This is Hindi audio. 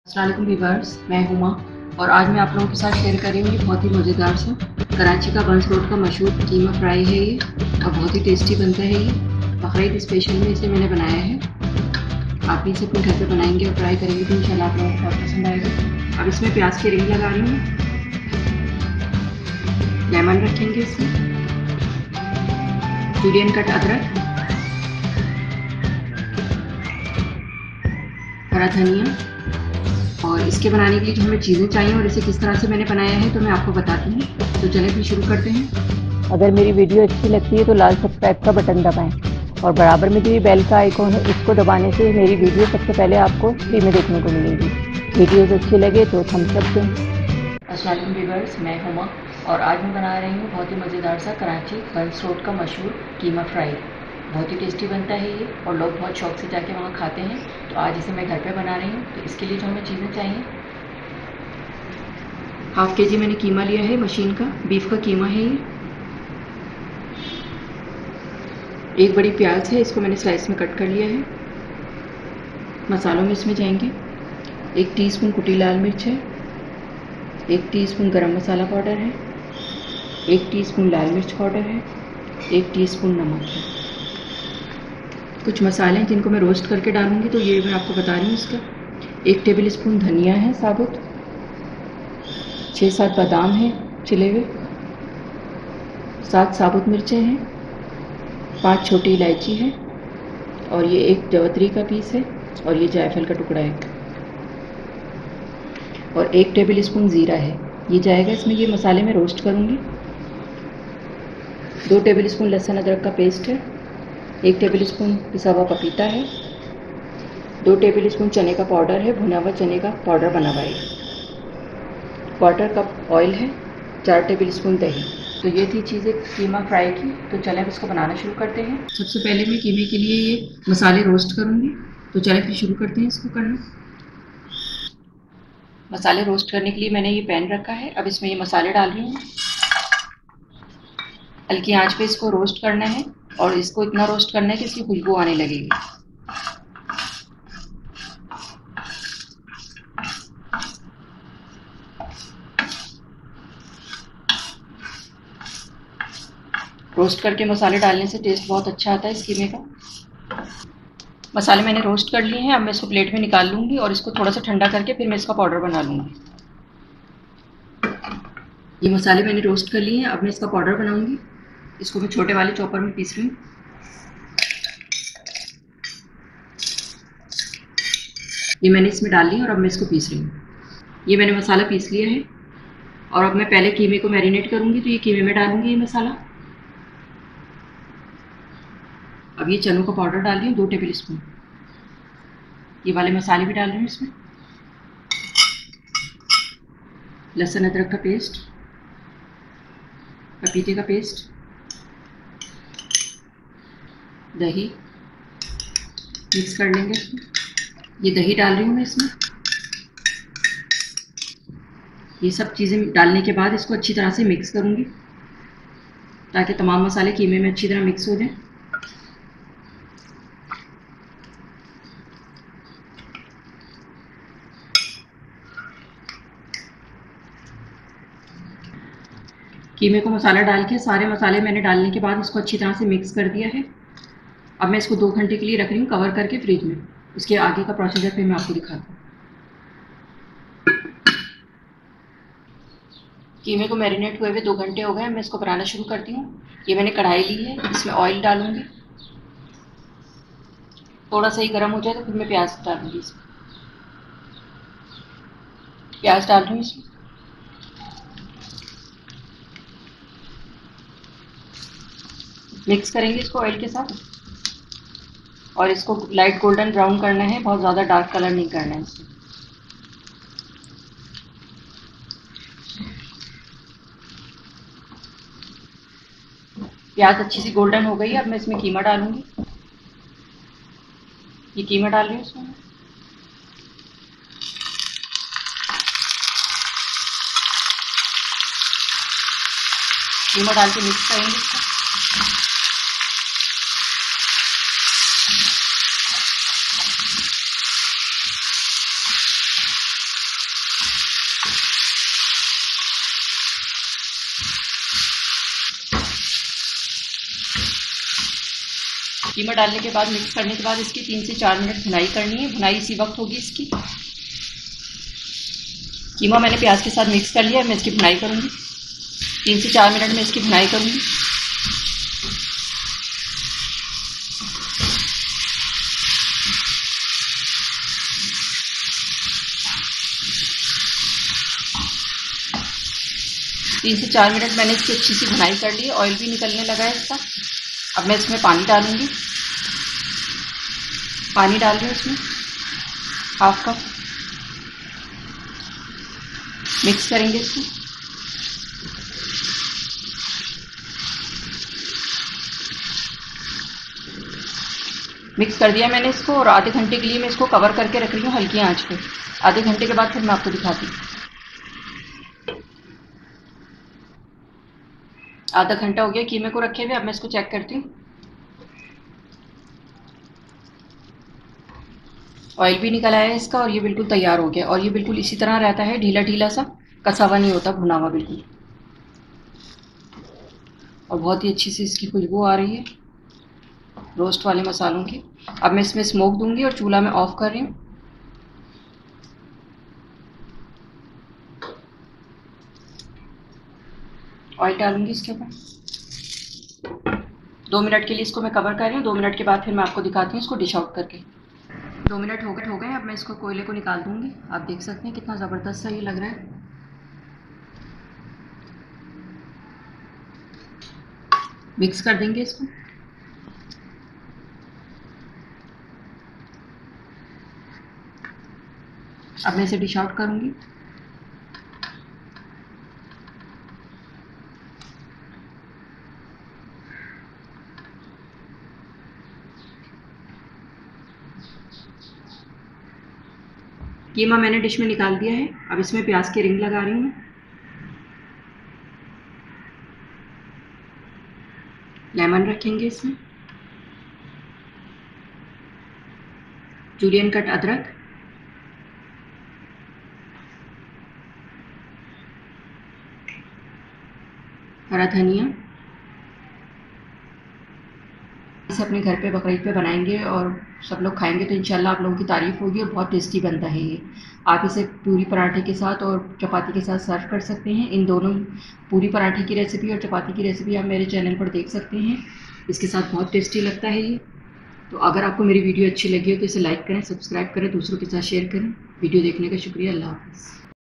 अस्सलाम वालेकुम व्यूअर्स, मैं हुमा और आज मैं आप लोगों के साथ शेयर कर रही हूँ ये बहुत ही मज़ेदार सा कराची का बंस रोड का मशहूर कीमा फ्राई है ये और बहुत ही टेस्टी बनता है ये। बकरीद स्पेशल में इसे मैंने बनाया है। आप भी इसे अपने घर पे बनाएंगे और ट्राई करेंगे तो इंशाल्लाह आप लोगों को बहुत पसंद आएगा। अब इसमें प्याज की रिंग लगा रही हूँ, लेमन रखेंगे इसमें, मीडियम कट अदरक, हरा धनिया। और इसके बनाने के लिए जो हमें चीज़ें चाहिए और इसे किस तरह से मैंने बनाया है तो मैं आपको बताती हूँ। तो चलिए फिर शुरू करते हैं। अगर मेरी वीडियो अच्छी लगती है तो लाल सब्सक्राइब का बटन दबाएं और बराबर में जो ये बेल का आइकॉन है इसको दबाने से मेरी वीडियो सबसे पहले आपको फ्री में देखने को मिलेगी। वीडियोस अच्छी लगे तो थम्स अप दें। अस्सलाम वालेकुम व्यूअर्स, मैं हुमा और आज मैं बना रही हूँ बहुत ही मज़ेदार सा कराची बंस रोड का मशहूर कीमा फ्राई। बहुत ही टेस्टी बनता है ये और लोग बहुत शौक से जाके वहाँ खाते हैं। तो आज इसे मैं घर पे बना रही हूँ। तो इसके लिए जो हमें चीज़ें चाहिए, हाफ़ के जी मैंने कीमा लिया है, मशीन का बीफ का कीमा है ये। एक बड़ी प्याज है, इसको मैंने स्लाइस में कट कर लिया है। मसालों में इसमें जाएंगे 1 टीस्पून कुटी लाल मिर्च है, 1 टीस्पून गरम मसाला पाउडर है, 1 टीस्पून लाल मिर्च पाउडर है, 1 टीस्पून नमक है। कुछ मसाले हैं जिनको मैं रोस्ट करके डालूंगी तो ये मैं आपको बता रही हूँ। इसका 1 टेबल स्पून धनिया है साबुत, 6-7 बादाम हैं छिले हुए, 7 साबुत मिर्चें हैं, 5 छोटी इलायची है और ये 1 जवतरी का पीस है और ये जायफल का टुकड़ा है और 1 टेबल स्पून ज़ीरा है। ये जाएगा इसमें, ये मसाले में रोस्ट करूँगी। 2 टेबल स्पून लहसुन अदरक का पेस्ट है, 1 टेबल स्पून पिसा हुआ पपीता है, 2 टेबल स्पून चने का पाउडर है, भुना हुआ चने का पाउडर बना हुआ है, 1/4 कप ऑयल है, 4 टेबल स्पून दही। तो ये थी चीज़ें कीमा फ्राई की। तो चलें अब इसको बनाना शुरू करते हैं। सबसे पहले मैं कीमे के लिए ये मसाले रोस्ट करूँगी। तो चलें फिर शुरू करते हैं इसको करना। मसाले रोस्ट करने के लिए मैंने ये पैन रखा है। अब इसमें ये मसाले डाल रही हूँ। हल्की आंच पे इसको रोस्ट करना है और इसको इतना रोस्ट करना है कि इसकी खुशबू आने लगेगी। रोस्ट करके मसाले डालने से टेस्ट बहुत अच्छा आता है इस कीमे का। मसाले मैंने रोस्ट कर लिए हैं। अब मैं इसको प्लेट में निकाल लूँगी और इसको थोड़ा सा ठंडा करके फिर मैं इसका पाउडर बना लूँगी। ये मसाले मैंने रोस्ट कर लिए हैं। अब मैं इसका पाउडर बनाऊँगी। इसको मैं छोटे वाले चॉपर में पीस रही हूँ। ये मैंने इसमें डाल लिया और अब मैं इसको पीस रही हूँ। ये मैंने मसाला पीस लिया है और अब मैं पहले कीमे को मैरिनेट करूँगी। तो ये कीमे में डालूँगी ये मसाला। अब ये चनों का पाउडर डाल रही हूँ 2 टेबल स्पून। ये वाले मसाले भी डाल रही हूँ इसमें। लहसुन अदरक का पेस्ट, पपीते का पेस्ट, दही मिक्स कर लेंगे इसमें। ये दही डाल रही हूँ मैं इसमें। ये सब चीज़ें डालने के बाद इसको अच्छी तरह से मिक्स करूँगी ताकि तमाम मसाले कीमे में अच्छी तरह मिक्स हो जाएं। कीमे को मसाला डाल के सारे मसाले मैंने डालने के बाद इसको अच्छी तरह से मिक्स कर दिया है। अब मैं इसको 2 घंटे के लिए रख रही हूँ कवर करके फ्रिज में। इसके आगे का प्रोसीजर फिर मैं आपको दिखाती हूँ। कीमे को मैरिनेट हुए हुए 2 घंटे हो गए। मैं इसको बनाना शुरू करती हूँ। ये मैंने कढ़ाई ली है, इसमें ऑयल डालूंगी। थोड़ा सा ही गर्म हो जाए तो फिर मैं प्याज डालूंगी इसमें। प्याज डाल रही हूँ इसमें। मिक्स करेंगे इसको ऑयल के साथ और इसको लाइट गोल्डन ब्राउन करना है, बहुत ज़्यादा डार्क कलर नहीं करना है इसमें। प्याज अच्छी सी गोल्डन हो गई है। अब मैं इसमें कीमा डालूंगी। ये कीमा डाल रही हूँ इसमें। कीमा डाल के मिक्स करेंगे इसको। कीमा डालने के बाद मिक्स करने के बाद इसकी 3 से 4 मिनट भुनाई करनी है। भुनाई इसी वक्त होगी इसकी। कीमा मैंने प्याज के साथ मिक्स कर लिया है, मैं इसकी भुनाई करूँगी। 3 से 4 मिनट में इसकी भुनाई करूँगी। तीन से 4 मिनट मैंने इसकी अच्छी सी भुनाई कर ली, ऑयल भी निकलने लगा है इसका। अब मैं इसमें पानी डालूंगी। पानी डाल रही हूँ इसमें 1/2 कप। मिक्स करेंगे इसको। मिक्स कर दिया मैंने इसको और आधे घंटे के लिए मैं इसको कवर करके रख रही हूँ हल्की आंच पे। आधे घंटे के बाद फिर मैं आपको दिखाती हूँ। आधा घंटा हो गया कीमे को रखे हुए। अब मैं इसको चेक करती हूँ। ऑयल भी निकल आया है इसका और ये बिल्कुल तैयार हो गया। और ये बिल्कुल इसी तरह रहता है, ढीला ढीला सा, कसा हुआ नहीं होता, भुना हुआ बिल्कुल। और बहुत ही अच्छी सी इसकी खुशबू आ रही है रोस्ट वाले मसालों की। अब मैं इसमें स्मोक दूंगी और चूल्हा में ऑफ कर रही हूँ। ऑयल डालूंगी इसके ऊपर। 2 मिनट के लिए इसको मैं कवर कर रही हूँ। 2 मिनट के बाद फिर मैं आपको दिखाती हूँ इसको डिश आउट करके। 2 मिनट हो गए। अब मैं इसको कोयले को निकाल दूंगी। आप देख सकते हैं कितना ज़बरदस्त सा ये लग रहा है। मिक्स कर देंगे इसको। अब मैं इसे डिश आउट करूंगी। कीमा मैंने डिश में निकाल दिया है। अब इसमें प्याज के रिंग लगा रही हूँ। लेमन रखेंगे इसमें। जूलियन कट अदरक, हरा धनिया। इसे अपने घर पे बकरीद पे बनाएंगे और सब लोग खाएंगे तो इंशाल्लाह आप लोगों की तारीफ़ होगी। और बहुत टेस्टी बनता है ये। आप इसे पूरी पराठे के साथ और चपाती के साथ सर्व कर सकते हैं। इन दोनों, पूरी पराठे की रेसिपी और चपाती की रेसिपी, आप मेरे चैनल पर देख सकते हैं। इसके साथ बहुत टेस्टी लगता है ये। तो अगर आपको मेरी वीडियो अच्छी लगी हो तो इसे लाइक करें, सब्सक्राइब करें, दूसरों के साथ शेयर करें। वीडियो देखने का शुक्रिया। अल्लाह हाफ़िज़।